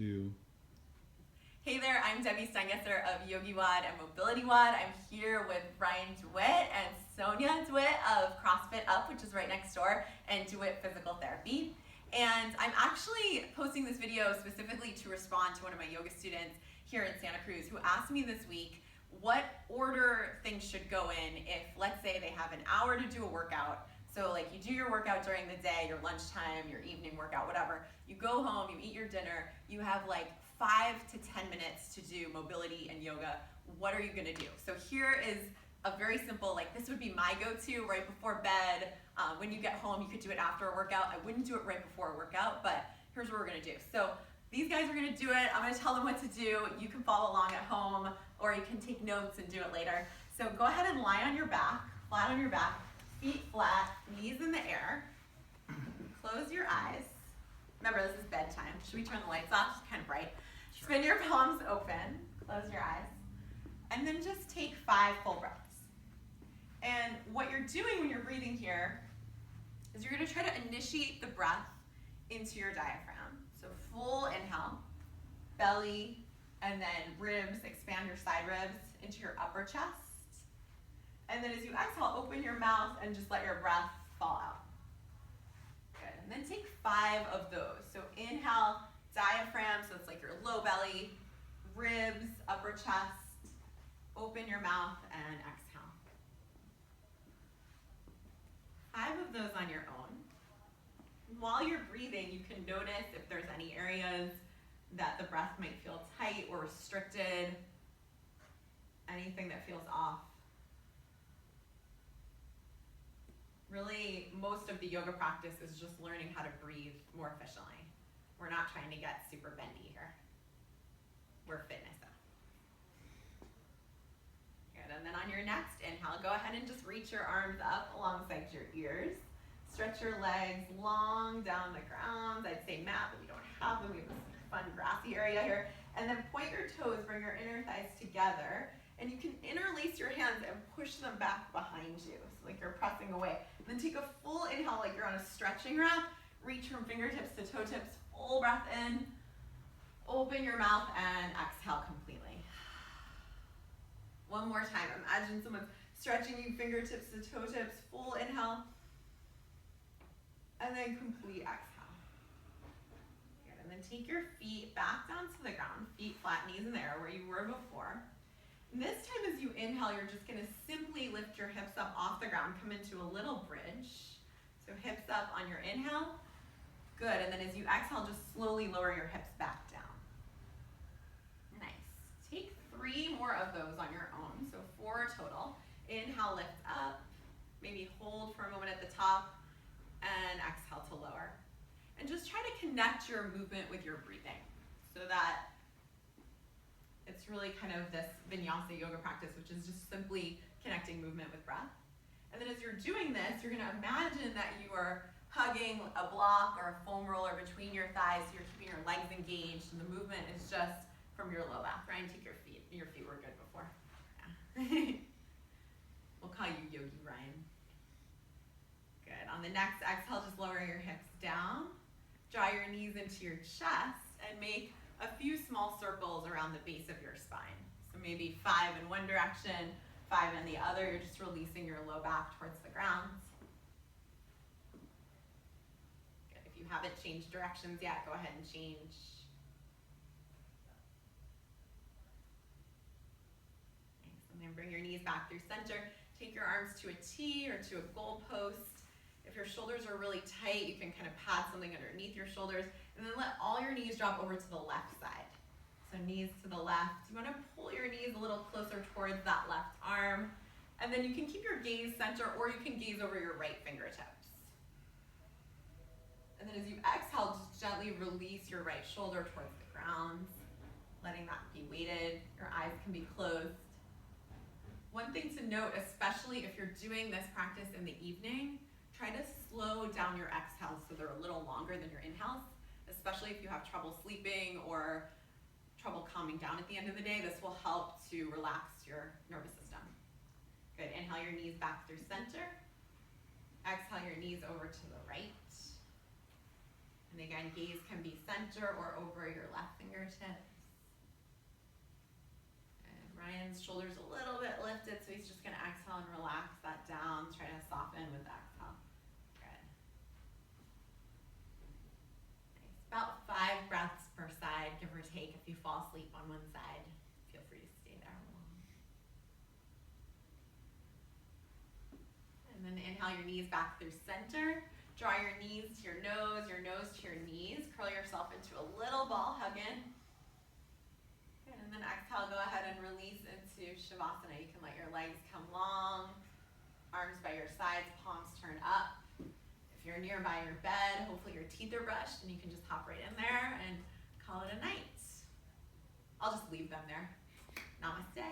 2. Hey there, I'm Debbie Steingesser of Yogi Wad and Mobility Wad. I'm here with Brian DeWitt and Sonia DeWitt of CrossFit Up, which is right next door, and DeWitt Physical Therapy. And I'm actually posting this video specifically to respond to one of my yoga students here in Santa Cruz who asked me this week what order things should go in if, let's say, they have an hour to do a workout. So like you do your workout during the day, your lunchtime, your evening workout, whatever. You go home, you eat your dinner, you have like 5 to 10 minutes to do mobility and yoga. What are you gonna do? So here is a very simple, like this would be my go-to right before bed. When you get home, you could do it after a workout. I wouldn't do it right before a workout, but here's what we're gonna do. So these guys are gonna do it. I'm gonna tell them what to do. You can follow along at home or you can take notes and do it later. So go ahead and lie on your back, flat on your back, feet flat, knees in the air. Close your eyes. Remember, this is bedtime. Should we turn the lights off? It's kind of bright. Sure. Spin your palms open. Close your eyes. And then just take 5 full breaths. And what you're doing when you're breathing here is you're going to try to initiate the breath into your diaphragm. So full inhale, belly, and then ribs, expand your side ribs into your upper chest. And then as you exhale, open your mouth and just let your breath fall out. Good. And then take 5 of those. So inhale, diaphragm, so it's like your low belly, ribs, upper chest, open your mouth and exhale. 5 of those on your own. While you're breathing, you can notice if there's any areas that the breath might feel tight or restricted, anything that feels off. Really, most of the yoga practice is just learning how to breathe more efficiently. We're not trying to get super bendy here. We're fitness up. Good, and then on your next inhale, go ahead and just reach your arms up alongside your ears. Stretch your legs long down the ground. I'd say mat, but we don't have them. We have this fun grassy area here. And then point your toes, bring your inner thighs together. And you can interlace your hands and push them back behind you. So like you're pressing away. Then take a full inhale like you're on a stretching rack. Reach from fingertips to toe tips. Full breath in. Open your mouth and exhale completely. One more time. Imagine someone stretching you fingertips to toe tips. Full inhale. And then complete exhale. Good. And then take your feet back down to the ground. Feet flat, knees in the air where you were before. And this time as you inhale, you're just gonna simply lift your hips up off the ground, come into a little bridge. So hips up on your inhale. Good, and then as you exhale, just slowly lower your hips back down. Nice. Take 3 more of those on your own, so 4 total. Inhale, lift up. Maybe hold for a moment at the top, and exhale to lower. And just try to connect your movement with your breathing so that it's really kind of this vinyasa yoga practice, which is just simply connecting movement with breath. And then as you're doing this, you're gonna imagine that you are hugging a block or a foam roller between your thighs. So you're keeping your legs engaged and the movement is just from your low back. Ryan, take your feet. Your feet were good before. Yeah. We'll call you Yogi Ryan. Good. On the next exhale, just lower your hips down. Draw your knees into your chest and make a few small circles around the base of your spine. So maybe 5 in one direction, 5 in the other. You're just releasing your low back towards the ground. Good. If you haven't changed directions yet, go ahead and change. Nice. And then bring your knees back through center. Take your arms to a T or to a goal post. If your shoulders are really tight, you can kind of pad something underneath your shoulders. And then let all your knees drop over to the left side. So knees to the left. You want to pull your knees a little closer towards that left arm. And then you can keep your gaze center or you can gaze over your right fingertips. And then as you exhale, just gently release your right shoulder towards the ground, letting that be weighted. Your eyes can be closed. One thing to note, especially if you're doing this practice in the evening, try to slow down your exhales so they're a little longer than your inhales. Especially if you have trouble sleeping or trouble calming down at the end of the day, this will help to relax your nervous system. Good, inhale your knees back through center. Exhale your knees over to the right. And again, gaze can be center or over your left fingertips. Ryan's shoulders a little bit lifted, so he's just gonna exhale and relax that down. Try to soften with the exhale. Good. Nice. About 5 breaths per side, give or take. If you fall asleep on one side, feel free to stay there a little. And then inhale your knees back through center. Draw your knees to your nose to your knees. Curl yourself into a little ball, hug in. Good, and then exhale, go ahead and release into Shavasana. You can let your legs come long, arms by your sides, palms turn up. If you're nearby your bed, hopefully your teeth are brushed and you can just hop right in there and call it a night. I'll just leave them there. Namaste.